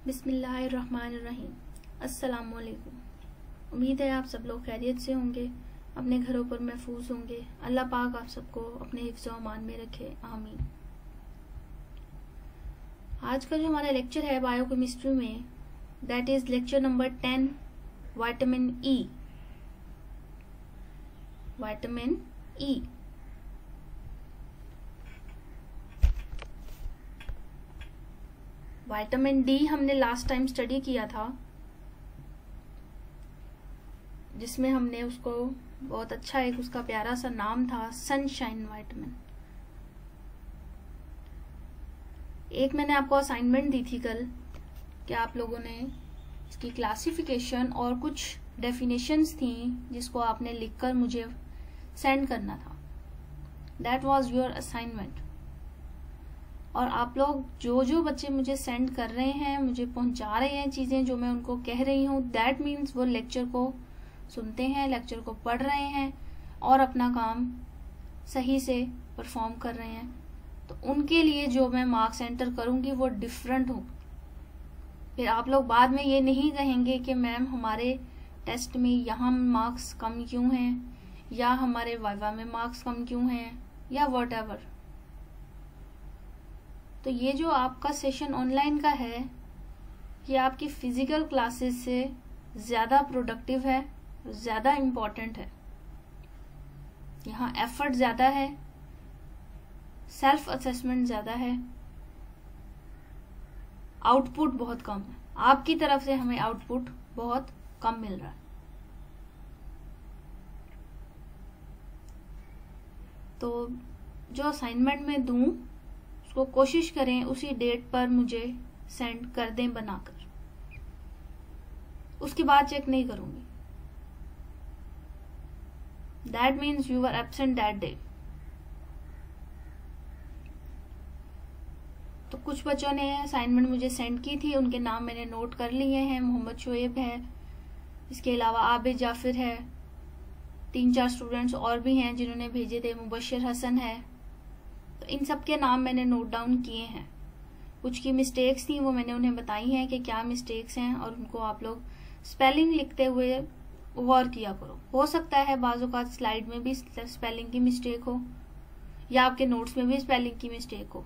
बिस्मिल्लाहिर्रहमानिर्रहीम। अस्सलामुअलैकुम। उम्मीद है आप सब लोग खैरियत से होंगे, अपने घरों पर महफूज होंगे। अल्लाह पाक आप सबको अपने हिफ्ज़ व अमान में रखे, आमीन। आज का जो हमारा लेक्चर है बायोकेमिस्ट्री में, that is lecture number 10, vitamin E. Vitamin E vitamin D हमने लास्ट टाइम स्टडी किया था, जिसमें हमने उसको बहुत अच्छा एक उसका प्यारा सा नाम था, सनशाइन विटामिन। एक मैंने आपको असाइनमेंट दी थी कल कि आप लोगों ने इसकी क्लासिफिकेशन और कुछ डेफिनेशंस थी जिसको आपने लिखकर मुझे सेंड करना था। That was your assignment. और आप लोग जो बच्चे मुझे सेंड कर रहे हैं, मुझे पहुंचा रहे हैं चीजें जो मैं उनको कह रही हूँ, दैट मीन्स वो लेक्चर को सुनते हैं, लेक्चर को पढ़ रहे हैं और अपना काम सही से परफॉर्म कर रहे हैं। तो उनके लिए जो मैं मार्क्स एंटर करूंगी वो डिफरेंट हो। फिर आप लोग बाद में ये नहीं कहेंगे कि मैम हमारे टेस्ट में यहाँ मार्क्स कम क्यों हैं, या हमारे वाइवा में मार्क्स कम क्यों हैं, या व्हाटएवर। तो ये जो आपका सेशन ऑनलाइन का है, ये आपकी फिजिकल क्लासेस से ज्यादा प्रोडक्टिव है, ज्यादा इम्पोर्टेंट है। यहाँ एफर्ट ज्यादा है, सेल्फ असेसमेंट ज्यादा है, आउटपुट बहुत कम है। आपकी तरफ से हमें आउटपुट बहुत कम मिल रहा है। तो जो असाइनमेंट में दूं उसको कोशिश करें उसी डेट पर मुझे सेंड कर दें बनाकर। उसके बाद चेक नहीं करूंगी। That means you are absent that day. तो कुछ बच्चों ने असाइनमेंट मुझे सेंड की थी, उनके नाम मैंने नोट कर लिए हैं। मोहम्मद शोएब है, इसके अलावा आबिद जाफिर है, 3-4 स्टूडेंट्स और भी हैं जिन्होंने भेजे थे, मुबशिर हसन है। तो इन सब के नाम मैंने नोट डाउन किए हैं। कुछ की मिस्टेक्स थी वो मैंने उन्हें बताई हैं कि क्या मिस्टेक्स हैं, और उनको आप लोग स्पेलिंग लिखते हुए गौर किया करो। हो सकता है बाज़ औक़ात स्लाइड में भी स्पेलिंग की मिस्टेक हो, या आपके नोट्स में भी स्पेलिंग की मिस्टेक हो।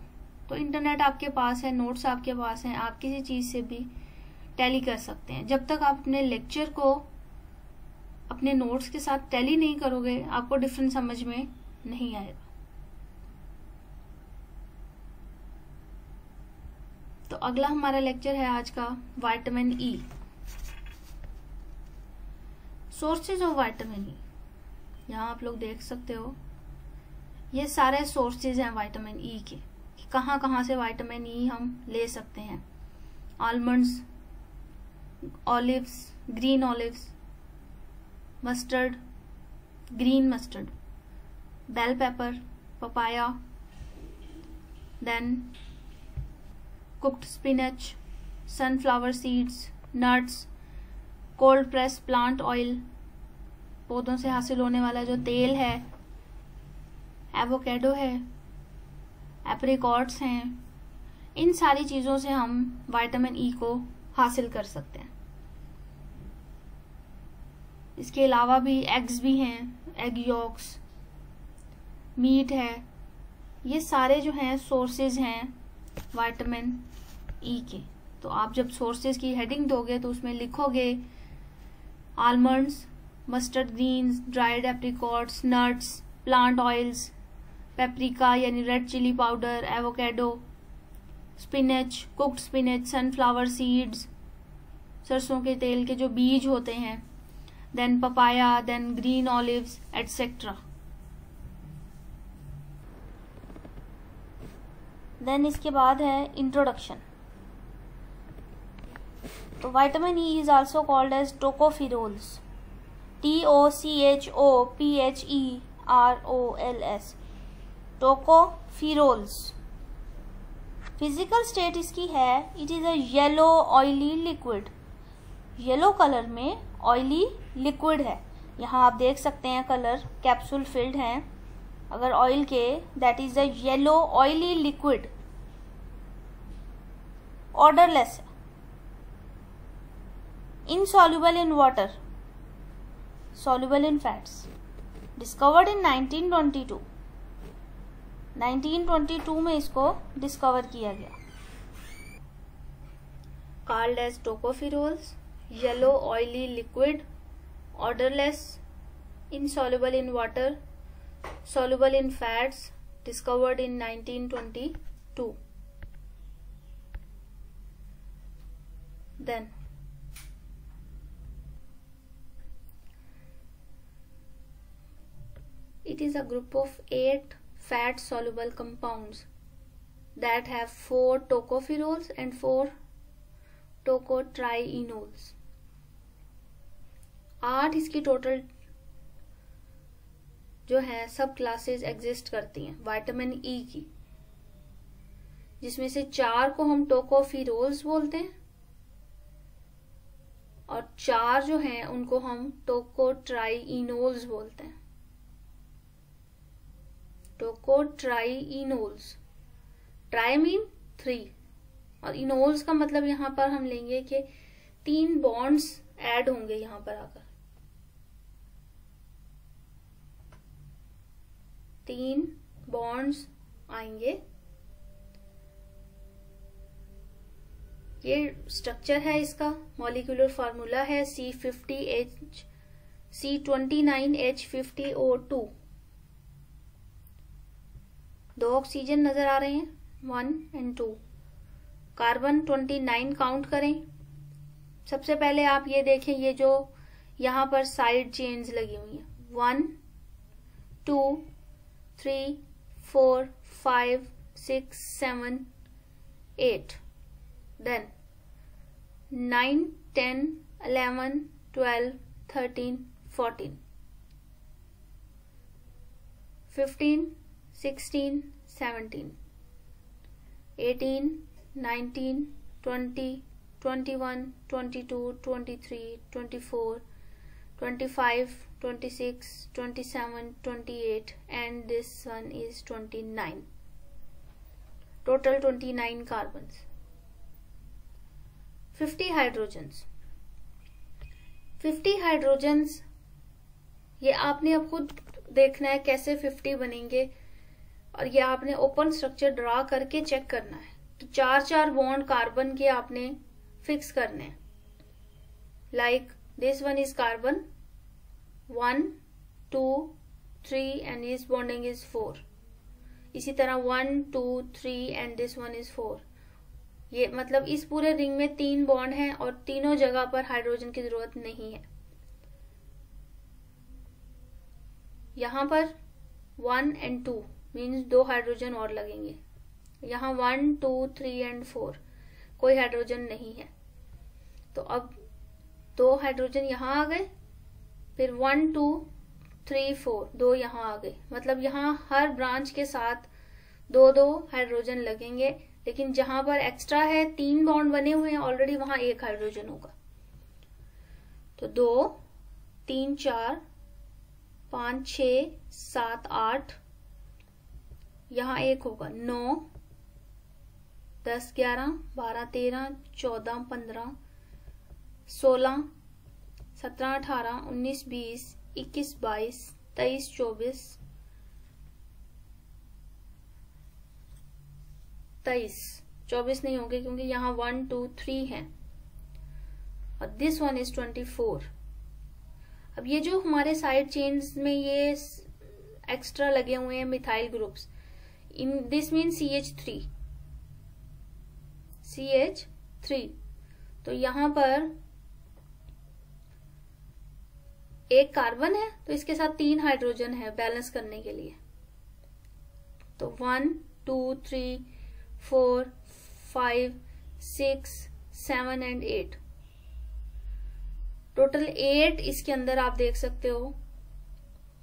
तो इंटरनेट आपके पास है, नोट्स आपके पास हैं, आप किसी चीज से भी टैली कर सकते हैं। जब तक आप अपने लेक्चर को अपने नोट्स के साथ टैली नहीं करोगे, आपको डिफरेंस समझ में नहीं आएगा। तो अगला हमारा लेक्चर है आज का vitamin E, sources of vitamin E. यहाँ आप लोग देख सकते हो, ये सारे सोर्सेज हैं विटामिन ई के, कहाँ कहाँ से विटामिन ई हम ले सकते हैं। Almonds, olives, green olives, mustard, green mustard, bell pepper, papaya, then cooked spinach, sunflower seeds, nuts, cold press plant oil, पौधों से हासिल होने वाला जो तेल है, एवोकेडो है, एप्रिकॉट्स हैं। इन सारी चीजों से हम विटामिन ई को हासिल कर सकते हैं। इसके अलावा भी एग्स भी हैं, एग यॉक्स, मीट है। ये सारे जो हैं सोर्सेज हैं विटामिन ई के। तो आप जब सोर्सेज की हेडिंग दोगे तो उसमें लिखोगे almonds, mustard greens, dried apricots, nuts, plant oils, paprika यानी red chilli powder, avocado, spinach, cooked spinach, sunflower seeds, सरसों के तेल के जो बीज होते हैं, then papaya, then green olives etcetera. Then इसके बाद है इंट्रोडक्शन। तो vitamin E is also called as tocopherols, TOCHOPHEROLS, tocopherols. Physical state इसकी है, it is a yellow oily liquid. Yellow colour में ऑयली लिक्विड है। यहाँ आप देख सकते हैं कलर कैप्सूल फिल्ड हैं अगर ऑयल के, that is a yellow oily liquid. Odourless है, insoluble in water, soluble in fats, discovered in 1922. 1922 में इसको डिस्कवर किया गया. Called as tocopherols, yellow oily liquid, odorless, insoluble in water, soluble in fats, discovered in 1922. Then it is a group of 8 fat soluble compounds that have 4 tocopherols and 4 tocotrienols. 8 इसकी total जो है सब classes exist करती हैं vitamin E की, जिसमें से 4 को हम टोकोफिरोल्स बोलते हैं और 4 जो हैं उनको हम टोकोट्राइइनोल्स बोलते हैं. टोकोट्राइइनोल्स, ट्राई मीन 3 और इनोल्स का मतलब यहां पर हम लेंगे कि 3 बॉन्ड्स ऐड होंगे यहां पर आकर. 3 बॉन्ड्स आएंगे. ये स्ट्रक्चर है इसका. मॉलिक्यूलर फार्मूला है C50H C29H50O2. 2 ऑक्सीजन नजर आ रहे हैं, 1 and 2. कार्बन 29 काउंट करें. सबसे पहले आप ये देखें, ये जो यहां पर साइड चेन्स लगी हुई हैं, 1 2 3 4 5 6 7 8. Then 9 10 11 12 13 14 15 16 17 18 19 20 21 22 23 24 25 26 27 28 and this one is 29. Total 29 carbons. 50 hydrogens. 50 hydrogens ये आपने अब खुद देखना है कैसे 50 बनेंगे, और ये आपने ओपन स्ट्रक्चर ड्रा करके चेक करना है. तो 4 बॉन्ड कार्बन के आपने फिक्स करने हैं. Like this one is carbon 1 2 3 and this bonding is 4. इसी तरह 1 2 3 एंड दिस वन इज 4. ये मतलब इस पूरे रिंग में 3 बॉन्ड हैं और तीनों जगह पर हाइड्रोजन की जरूरत नहीं है. यहां पर 1 and 2 मीन्स 2 हाइड्रोजन और लगेंगे. यहाँ 1 2 3 and 4 कोई हाइड्रोजन नहीं है. तो अब 2 हाइड्रोजन यहाँ आ गए, फिर 1 2 3 4 2 यहाँ आ गए. मतलब यहाँ हर ब्रांच के साथ 2 हाइड्रोजन लगेंगे, लेकिन जहां पर एक्स्ट्रा है 3 बॉन्ड बने हुए हैं ऑलरेडी, वहां 1 हाइड्रोजन होगा. तो 2 3 4 5 6 7 8, यहाँ 1 होगा. 9 10 11 12 13 14 15 16 17 18 19 20 21 22 23 24 24 नहीं होंगे क्योंकि यहाँ 1 2 3 है. और दिस वन इज 24. अब ये जो हमारे साइड चेन्स में ये एक्स्ट्रा लगे हुए हैं methyl groups, in this mean CH3. तो यहाँ पर एक कार्बन है तो इसके साथ 3 हाइड्रोजन है बैलेंस करने के लिए. तो 1 2 3 4 5 6 7 and 8. टोटल 8 इसके अंदर आप देख सकते हो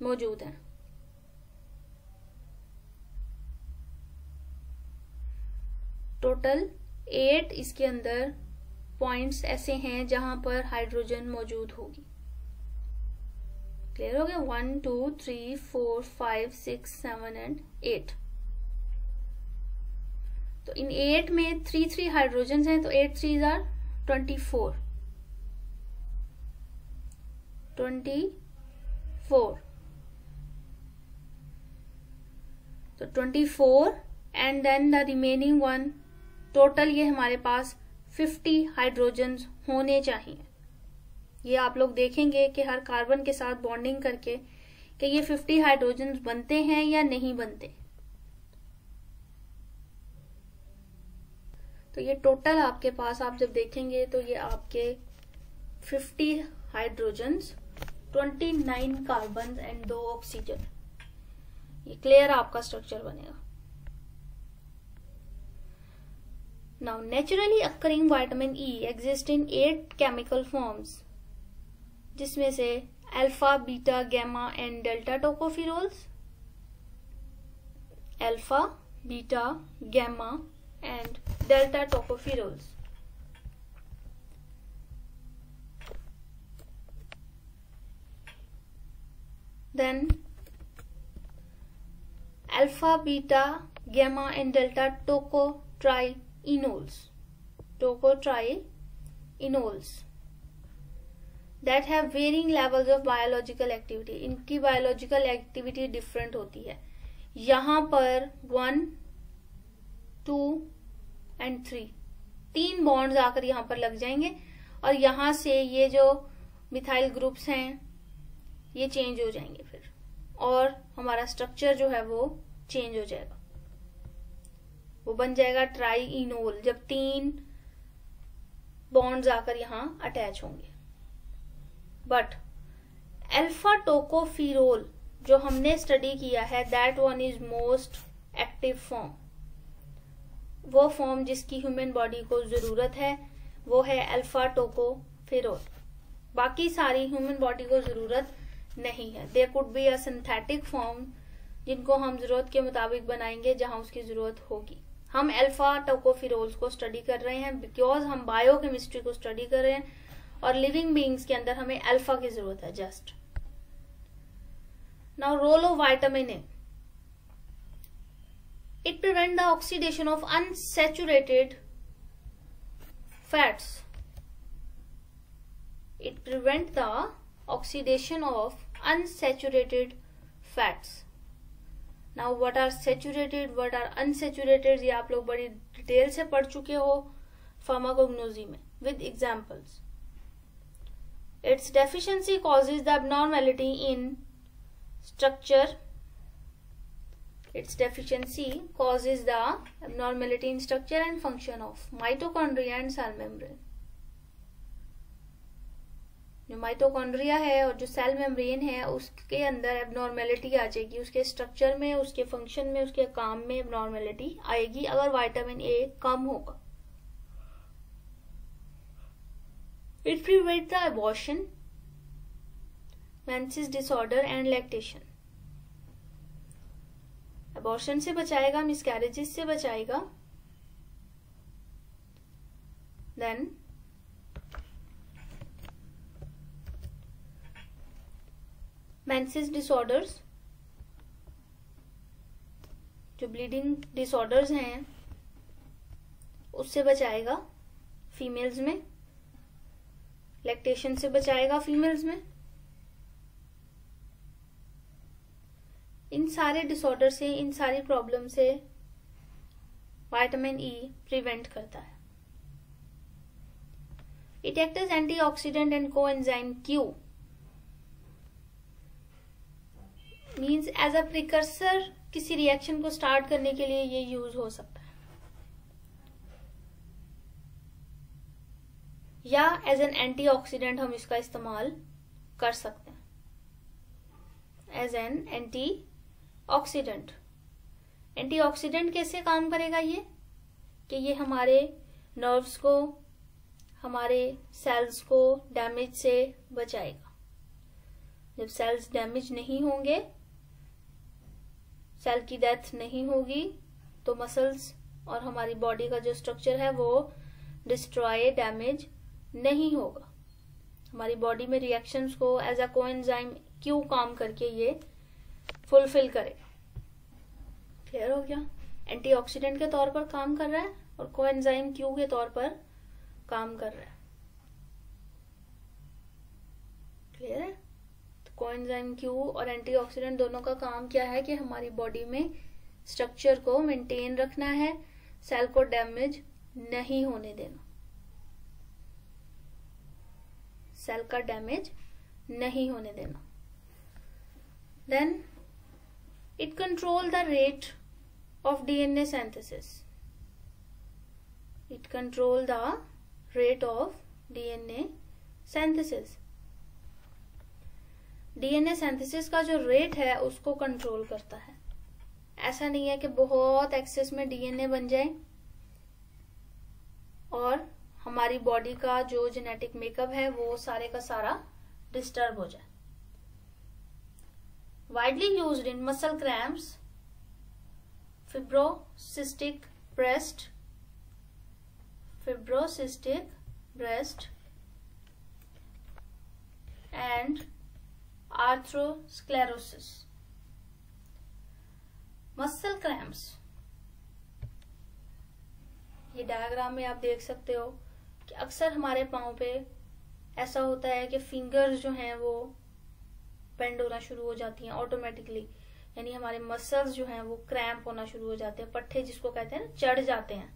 मौजूद हैं. टोटल 8 इसके अंदर पॉइंट्स ऐसे हैं जहां पर हाइड्रोजन मौजूद होगी. क्लियर हो गया? 1 2 3 4 5 6 7 and 8. तो इन 8 में 3 हाइड्रोजन हैं, तो 8 3s are 24. 24, तो 24 and then the remaining one, total ये हमारे पास 50 हाइड्रोजन्स होने चाहिए। ये आप लोग देखेंगे कि हर कार्बन के साथ बॉन्डिंग करके कि ये 50 हाइड्रोजन्स बनते हैं या नहीं बनते। तो ये टोटल आपके पास आप जब देखेंगे तो ये आपके 50 हाइड्रोजन्स, 29 कार्बन एंड 2 ऑक्सीजन, ये क्लियर आपका स्ट्रक्चर बनेगा। Now naturally occurring vitamin E exist in 8 chemical forms, जिसमें से alpha, beta, gamma and delta tocopherols, alpha, beta, gamma and delta tocopherols. Then alpha, beta, gamma and delta tocotrienols that have varying levels of biological activity. इनकी biological activity different होती है। यहाँ पर 1, 2 and 3 3 bonds आकर यहाँ पर लग जाएंगे और यहाँ से ये जो मिथाइल ग्रुप्स हैं ये चेंज हो जाएंगे फिर, और हमारा स्ट्रक्चर जो है वो चेंज हो जाएगा, वो बन जाएगा ट्राईइनोल, जब 3 बॉन्ड्स आकर यहां अटैच होंगे। बट अल्फा टोकोफिरोल जो हमने स्टडी किया है, that one is most active form. वो फॉर्म जिसकी ह्यूमन बॉडी को जरूरत है वो है अल्फा टोकोफिरोल। बाकी सारी ह्यूमन बॉडी को जरूरत नहीं है। There could be a synthetic form जिनको हम जरूरत के मुताबिक बनाएंगे जहां उसकी जरूरत होगी। हम अल्फा टोकोफिरोल्स को स्टडी कर रहे हैं बिकॉज हम बायोकेमिस्ट्री को स्टडी कर रहे हैं और लिविंग बीइंग्स के अंदर हमें अल्फा की जरूरत है just. Now role of vitamin A, it prevent the oxidation of unsaturated fats. It prevent the oxidation of unsaturated fats. Now what are saturated, what are unsaturated, ये आप लोग बड़ी डिटेल से पढ़ चुके हो फार्माकोग्नोजी में with examples. Its deficiency causes the abnormality in structure. Its deficiency causes the abnormality in structure and function of mitochondria and cell membrane. जो माइटोकॉन्ड्रिया है और जो सेल मेम्ब्रेन है उसके अंदर एबनॉर्मेलिटी आ जाएगी, उसके स्ट्रक्चर में, उसके फंक्शन में, उसके काम में एबनॉर्मेलिटी आएगी अगर विटामिन ए कम होगा। It prevent the abortion, menses disorder and lactation. Abortion से बचाएगा, मिसकैरेजेस से बचाएगा। देन मेंसेस डिसऑर्डर्स, जो ब्लीडिंग डिसऑर्डर्स हैं उससे बचाएगा फीमेल्स में। लैक्टेशन से बचाएगा फीमेल्स में। इन सारे डिसऑर्डर से, इन सारी प्रॉब्लम से विटामिन ई प्रिवेंट करता है। It act as antioxidant and coenzyme Q, means as a precursor, किसी रिएक्शन को स्टार्ट करने के लिए ये यूज हो सकता है, या एज एन एंटीऑक्सीडेंट हम इसका इस्तेमाल कर सकते हैं एज एन एंटीऑक्सीडेंट। एंटीऑक्सीडेंट कैसे काम करेगा ये, कि ये हमारे नर्व्स को, हमारे सेल्स को डैमेज से बचाएगा। जब सेल्स डैमेज नहीं होंगे, सेल की डेथ नहीं होगी, तो मसल्स और हमारी बॉडी का जो स्ट्रक्चर है वो डिस्ट्रॉय, डैमेज नहीं होगा। हमारी बॉडी में रिएक्शंस को एज अ कोएंजाइम क्यू काम करके ये फुलफिल करेगा। क्लियर हो गया? एंटीऑक्सीडेंट के तौर पर काम कर रहा है और कोएंजाइम क्यू के तौर पर काम कर रहा है। क्लियर है? कोएंजाइम Q और एंटीऑक्सीडेंट दोनों का काम क्या है कि हमारी बॉडी में स्ट्रक्चर को मेंटेन रखना है, सेल को डैमेज नहीं होने देना, सेल का डैमेज नहीं होने देना। Then it control the rate of DNA synthesis, it control the rate of DNA synthesis. DNA synthesis का जो रेट है उसको कंट्रोल करता है। ऐसा नहीं है कि बहुत एक्सेस में डीएनए बन जाए और हमारी बॉडी का जो जेनेटिक मेकअप है वो सारे का सारा डिस्टर्ब हो जाए। Widely used in muscle cramps, fibrocystic breast and arthrosclerosis. Muscle cramps, ये डायग्राम में आप देख सकते हो कि अक्सर हमारे पाँव पे ऐसा होता है कि फिंगर्स जो हैं वो बेंड होना शुरू हो जाती हैं ऑटोमेटिकली, यानी हमारे मसल्स जो हैं वो क्रैम्प होना शुरू हो जाते हैं, पट्टे जिसको कहते हैं ना, चढ़ जाते हैं।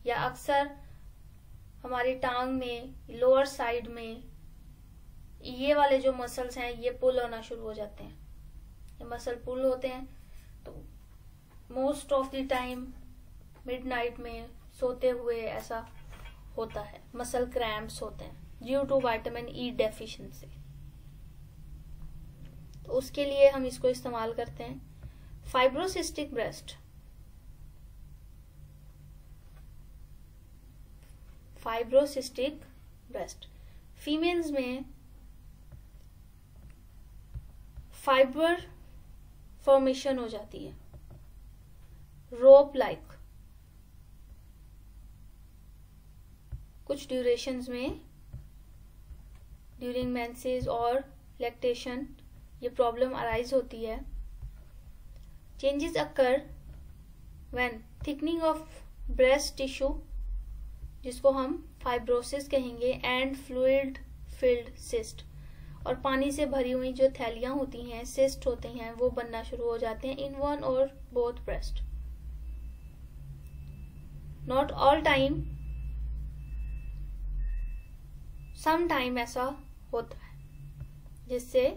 या अक्सर हमारी टांग में लोअर साइड में ये वाले जो मसल्स हैं ये पुल होना शुरू हो जाते हैं, ये मसल पुल होते हैं। तो most of the time midnight में सोते हुए ऐसा होता है, मसल क्रैम्प्स होते हैं due to vitamin E deficiency. तो उसके लिए हम इसको इस्तेमाल करते हैं। फाइब्रोसिस्टिक ब्रेस्ट, फीमेल्स में फाइबर फॉर्मेशन हो जाती है, रोप लाइक। कुछ ड्यूरेशंस में ड्यूरिंग मेंसेस और लैक्टेशन ये प्रॉब्लम अराइज होती है। Changes occur when thickening of breast tissue, जिसको हम फाइब्रोसिस कहेंगे, एंड फ्लूइड फिल्ड सिस्ट, और पानी से भरी हुई जो थैलियां होती हैं, सिस्ट होते हैं, वो बनना शुरू हो जाते हैं इन वन और both breast. Not all time, some time ऐसा होता है जिससे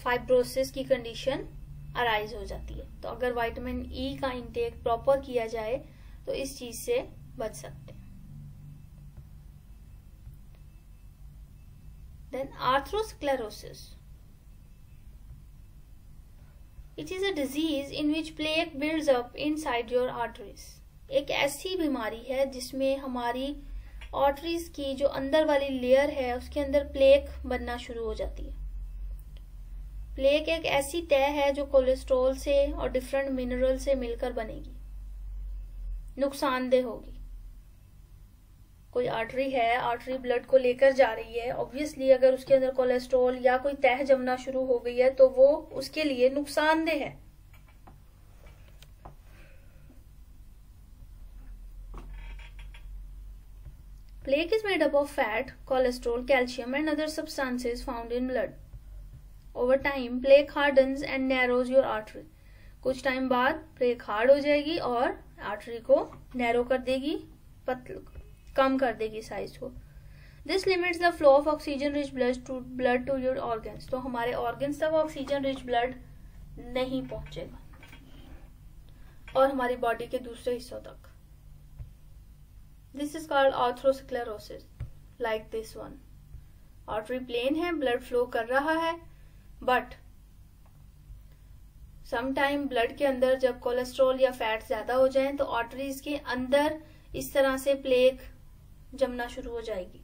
फाइब्रोसिस की कंडीशन अराइज हो जाती है। तो अगर विटामिन ई का इंटेक प्रॉपर किया जाए तो इस चीज से बच सकते हैं। Then arthrosclerosis, it is a disease in which plaque builds up inside your arteries. एक ऐसी बीमारी है जिसमें हमारी आर्टरीज की जो अंदर वाली लेयर है उसके अंदर प्लेक बनना शुरू हो जाती है। प्लेक एक ऐसी तह है जो कोलेस्ट्रॉल से और डिफरेंट मिनरल से मिलकर बनेगी, नुकसानदेह होगी। कोई आर्टरी है, आर्टरी ब्लड को लेकर जा रही है, ऑब्वियसली अगर उसके अंदर कोलेस्ट्रॉल या कोई तह जमना शुरू हो गई है तो वो उसके लिए नुकसानदेह है। Plaque is made up of fat, cholesterol, calcium and other substances found in blood. Over time, plaque hardens and narrows your artery. कुछ टाइम बाद प्लेक हार्ड हो जाएगी और आर्टरी को नैरो कर देगी, कम कर देगी साइज को। This limits the flow of oxygen-rich blood to your organs. तो हमारे organs तक oxygen-rich blood नहीं पहुंचेगा और हमारी बॉडी के दूसरे हिस्सों तक। This is called atherosclerosis, like this one. Artery plain है, blood flow कर रहा है, but sometime blood के अंदर जब कोलेस्ट्रॉल या फैट ज्यादा हो जाए तो आर्टरीज के अंदर इस तरह से प्लेक जमना शुरू हो जाएगी,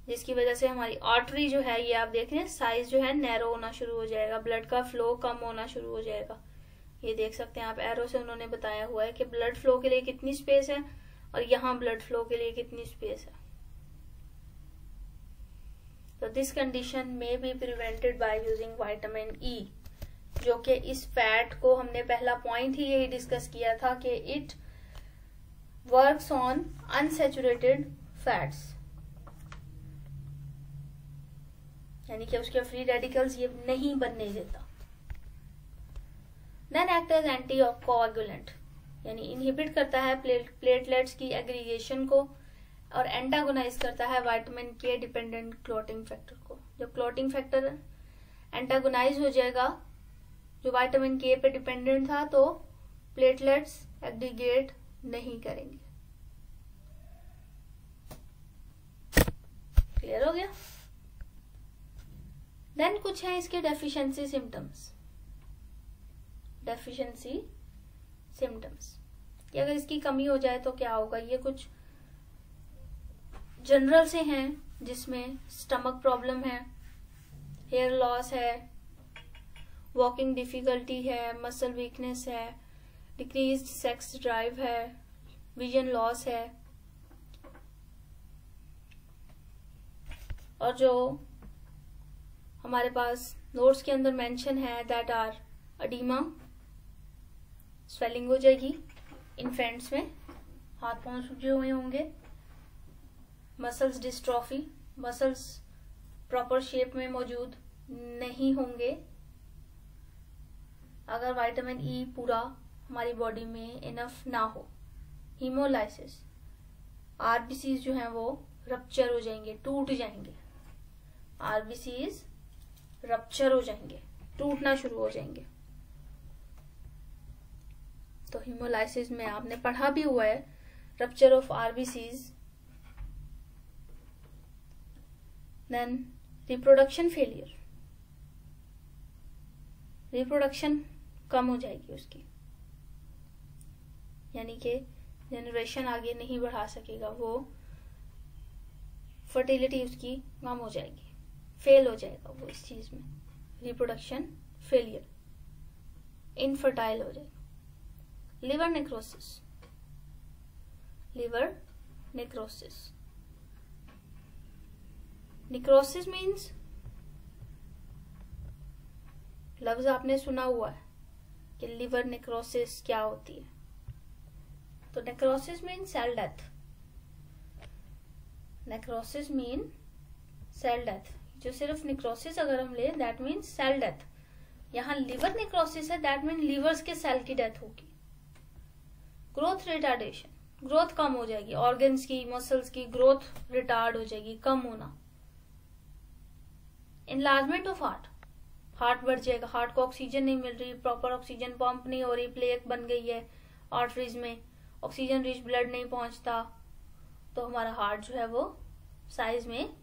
जिसकी वजह से हमारी आर्टरी जो है, ये आप देख रहे हैं, साइज जो है नैरो होना शुरू हो जाएगा, ब्लड का फ्लो कम होना शुरू हो जाएगा। ये देख सकते हैं आप, एरो से उन्होंने बताया हुआ है कि ब्लड फ्लो के लिए कितनी स्पेस है और यहाँ ब्लड फ्लो के लिए कितनी स्पेस है। तो दिस कंडीशन में be prevented by using vitamin E, जो कि इस फैट को, हमने पहला पॉइंट ही यही डिस्कस किया था कि it works on unsaturated fats. यानी कि उसके फ्री रेडिकल्स ये नहीं बनने देता। Then act as anticoagulant, यानी इनहिबिट करता है प्लेटलेट्स की एग्रीगेशन को और एंटागोनाइज करता है विटामिन के डिपेंडेंट क्लॉटिंग फैक्टर को। जब क्लॉटिंग फैक्टर एंटागोनाइज हो जाएगा जो विटामिन के पे डिपेंडेंट था, तो प्लेटलेट्स एग्रीगेट नहीं करेंगे। क्लियर हो गया? देन कुछ है इसके डेफिशिएंसी सिम्टम्स। डेफिशिएंसी सिम्टम्स कि अगर इसकी कमी हो जाए तो क्या होगा। ये कुछ जनरल से हैं, जिसमें स्टमक प्रॉब्लम है, हेयर लॉस है, वॉकिंग डिफिकल्टी है, मसल वीकनेस है, डिक्रीज्ड सेक्स ड्राइव है, विजन लॉस है, और जो हमारे पास नोट्स के अंदर मेंशन है दैट आर एडिमा, स्वेलिंग हो जाएगी इन्फेंट्स में, हाथ पांव सूजे हुए होंगे, muscles dystrophy, muscles proper shape में मौजूद नहीं होंगे अगर विटामिन ई पूरा हमारी बॉडी में इनफ ना हो। हीमोलाइसिस, आरबीसीज जो हैं वो रप्चर हो जाएंगे, टूट जाएंगे। आरबीसीज रप्चर हो जाएंगे, टूटना शुरू हो जाएंगे। तो हीमोलाइसिस में आपने पढ़ा भी हुआ है, rupture of RBCs. Then reproduction failure, reproduction कम हो जाएगी उसकी, यानी कि जनरेशन आगे नहीं बढ़ा सकेगा, वो फर्टिलिटी उसकी कम हो जाएगी, फेल हो जाएगा वो इस चीज में, रिप्रोडक्शन फेलियर, इनफर्टाइल हो जाएगा। Liver necrosis, liver necrosis, necrosis means लफ्ज आपने सुना हुआ है कि लिवर नेक्रोसिस क्या होती है। तो necrosis mean cell death, necrosis mean cell death. जो सिर्फ नेक्रोसिस अगर हम ले दैट मीन सेल डेथ। यहाँ लिवर नेक्रोसिस है दैट मीन लिवर्स के सेल की डेथ होगी। ग्रोथ रिटार्डेशन, ग्रोथ कम हो जाएगी, ऑर्गन्स की मसल्स की ग्रोथ रिटार्ड हो जाएगी, कम होना। इनलार्जमेंट ऑफ हार्ट, हार्ट बढ़ जाएगा, हार्ट को ऑक्सीजन नहीं मिल रही, प्रॉपर ऑक्सीजन पंप नहीं हो रही, प्लेक बन गई है आर्टरीज में, ऑक्सीजन रिच ब्लड नहीं पहुंचता, तो हमारा हार्ट जो है वो साइज में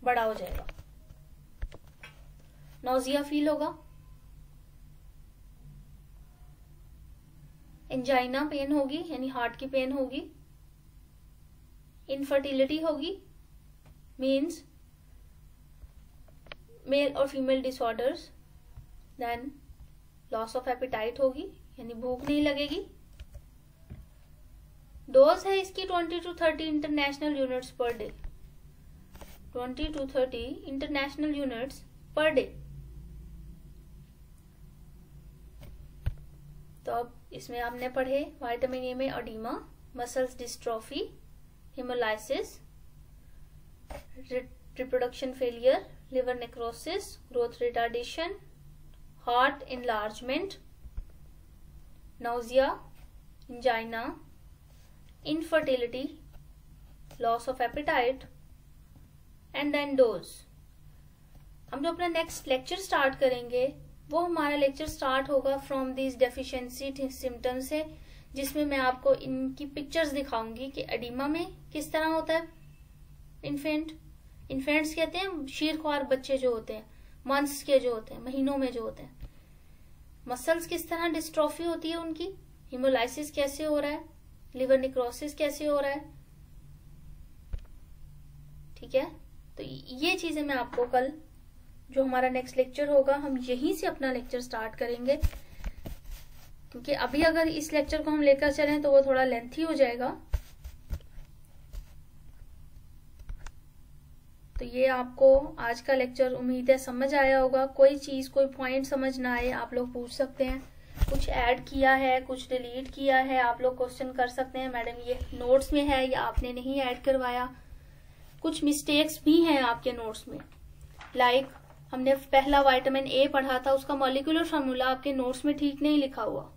बड़ा हो जाएगा। नोजिया फील होगा, एंजाइना पेन होगी यानी हार्ट की पेन होगी, इनफर्टिलिटी होगी मीन्स मेल और female disorders, then loss of appetite होगी यानी भूख नहीं लगेगी। डोज है इसकी 20 to 30 international units per day, 20 to 30 international units per day. तो अब इसमें आपने पढ़े विटामिन ए में oedema, muscles dystrophy, haemolysis, reproduction failure, liver necrosis, growth retardation, heart enlargement, nausea, angina, infertility, loss of appetite, and then dose। हम जो अपना next lecture start करेंगे वो हमारा लेक्चर स्टार्ट होगा फ्रॉम दिस डेफिशिएंसी सिम्टम्स से, जिसमें मैं आपको इनकी पिक्चर्स दिखाऊंगी कि एडिमा में किस तरह होता है। इन्फेंट्स कहते हैं शीरख्वार बच्चे जो होते हैं, मंथ्स के जो होते हैं, महीनों में जो होते हैं। मसल्स किस तरह डिस्ट्रॉफी होती है उनकी, हीमोलाइसिस कैसे हो रहा है, लिवर नेक्रोसिस कैसे हो रहा है। ठीक है, तो ये चीजें मैं आपको कल जो हमारा नेक्स्ट लेक्चर होगा हम यहीं से अपना लेक्चर स्टार्ट करेंगे, क्योंकि अभी अगर इस लेक्चर को हम लेकर चलें तो वो थोड़ा लेंथी हो जाएगा। तो ये आपको आज का लेक्चर उम्मीद है समझ आया होगा। कोई चीज कोई पॉइंट समझ ना आए आप लोग पूछ सकते हैं, कुछ ऐड किया है कुछ डिलीट किया है आप लोग क्वेश्चन कर सकते हैं, मैडम ये नोट्स में है या आपने नहीं ऐड करवाया। कुछ मिस्टेक्स भी हैं आपके नोट्स में, लाइक हमने पहला विटामिन ए पढ़ा था, उसका मॉलिक्यूलर फार्मूला आपके नोट्स में ठीक नहीं लिखा हुआ।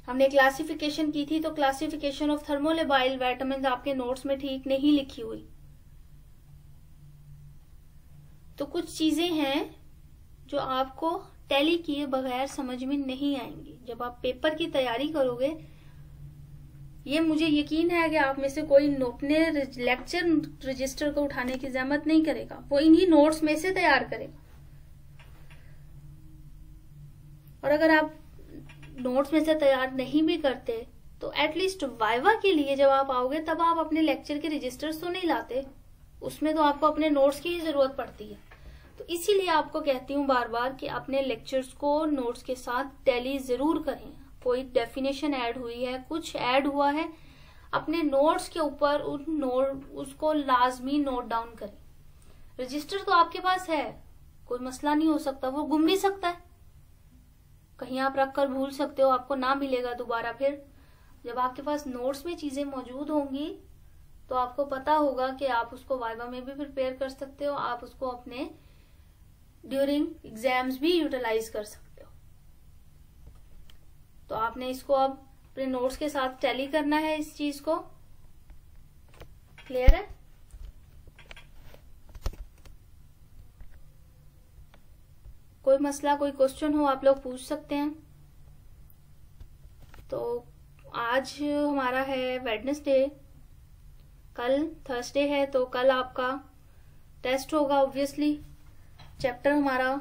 हमने क्लासिफिकेशन की थी, तो क्लासिफिकेशन ऑफ थर्मोलेबाइल विटामिन आपके नोट्स में ठीक नहीं लिखी हुई। तो कुछ चीजें हैं जो आपको टैली किए बगैर समझ में नहीं आएंगी। जब आप पेपर की तैयारी करोगे, ये मुझे यकीन है कि आप में से कोई अपने लेक्चर रजिस्टर को उठाने की जहमत नहीं करेगा, वो इन्हीं नोट्स में से तैयार करेगा। और अगर आप नोट्स में से तैयार नहीं भी करते तो एटलीस्ट वाइवा के लिए जब आप आओगे तब आप अपने लेक्चर के रजिस्टर्स तो नहीं लाते, उसमें तो आपको अपने नोट्स की ही जरूरत पड़ती है। तो इसीलिए आपको कहती हूँ बार बार कि अपने लेक्चर्स को नोट्स के साथ टैली जरूर करें। कोई डेफिनेशन ऐड हुई है, कुछ ऐड हुआ है, अपने नोट्स के ऊपर उसको लाजमी नोट डाउन करें। रजिस्टर तो आपके पास है, कोई मसला नहीं हो सकता, वो गुम नहीं सकता है, कहीं आप रख कर भूल सकते हो, आपको ना मिलेगा दोबारा। फिर जब आपके पास नोट्स में चीजें मौजूद होंगी तो आपको पता होगा कि आप उसको वाइवा में भी प्रिपेयर कर सकते हो, आप उसको अपने ड्यूरिंग एग्जाम्स भी यूटिलाइज कर सकते हो। तो आपने इसको अब अपने नोट्स के साथ टैली करना है, इस चीज को। क्लियर है? कोई मसला, कोई क्वेश्चन हो आप लोग पूछ सकते हैं। तो आज हमारा है वेडनेसडे, कल थर्सडे है, तो कल आपका टेस्ट होगा। ऑब्वियसली चैप्टर हमारा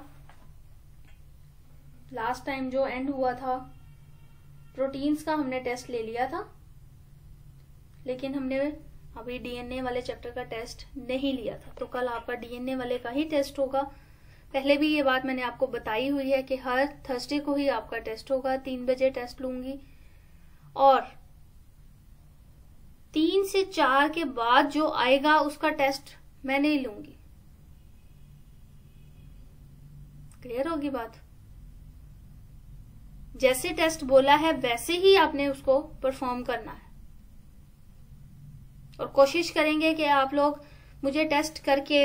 लास्ट टाइम जो एंड हुआ था प्रोटीन्स का, हमने टेस्ट ले लिया था, लेकिन हमने अभी डीएनए वाले चैप्टर का टेस्ट नहीं लिया था। तो कल आपका डीएनए वाले का ही टेस्ट होगा। पहले भी ये बात मैंने आपको बताई हुई है कि हर थर्सडे को ही आपका टेस्ट होगा। 3 बजे टेस्ट लूंगी और 3 से 4 के बाद जो आएगा उसका टेस्ट मैं नहीं लूंगी। क्लियर होगी बात? जैसे टेस्ट बोला है वैसे ही आपने उसको परफॉर्म करना है। और कोशिश करेंगे कि आप लोग मुझे टेस्ट करके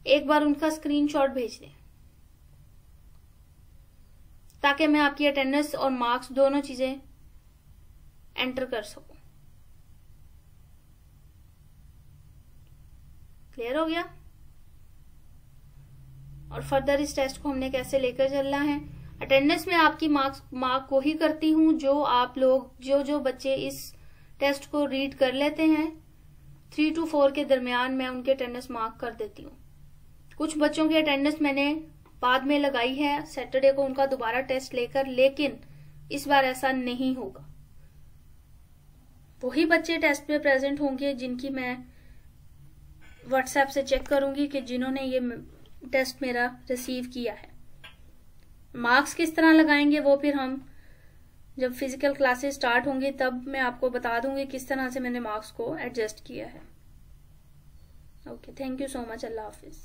एक बार उनका स्क्रीनशॉट भेज दें, ताकि मैं आपकी अटेंडेंस और मार्क्स दोनों चीजें एंटर कर सकूं। क्लियर हो गया? और फर्दर इस टेस्ट को हमने कैसे लेकर चलना है। अटेंडेंस में आपकी मार्क को ही करती हूं जो आप लोग जो बच्चे इस टेस्ट को रीड कर लेते हैं 3 to 4 के दरमियान मैं उनके अटेंडेंस मार्क कर देती हूँ। कुछ बच्चों की अटेंडेंस मैंने बाद में लगाई है सैटरडे को उनका दोबारा टेस्ट लेकर, लेकिन इस बार ऐसा नहीं होगा। वही बच्चे टेस्ट में प्रेजेंट होंगे जिनकी मैं व्हाट्सएप से चेक करूंगी कि जिन्होंने ये टेस्ट मेरा रिसीव किया है। मार्क्स किस तरह लगाएंगे वो फिर हम जब फिजिकल क्लासेस स्टार्ट होंगी तब मैं आपको बता दूंगी किस तरह से मैंने मार्क्स को एडजस्ट किया है। Okay, thank you so much. Allah Hafiz.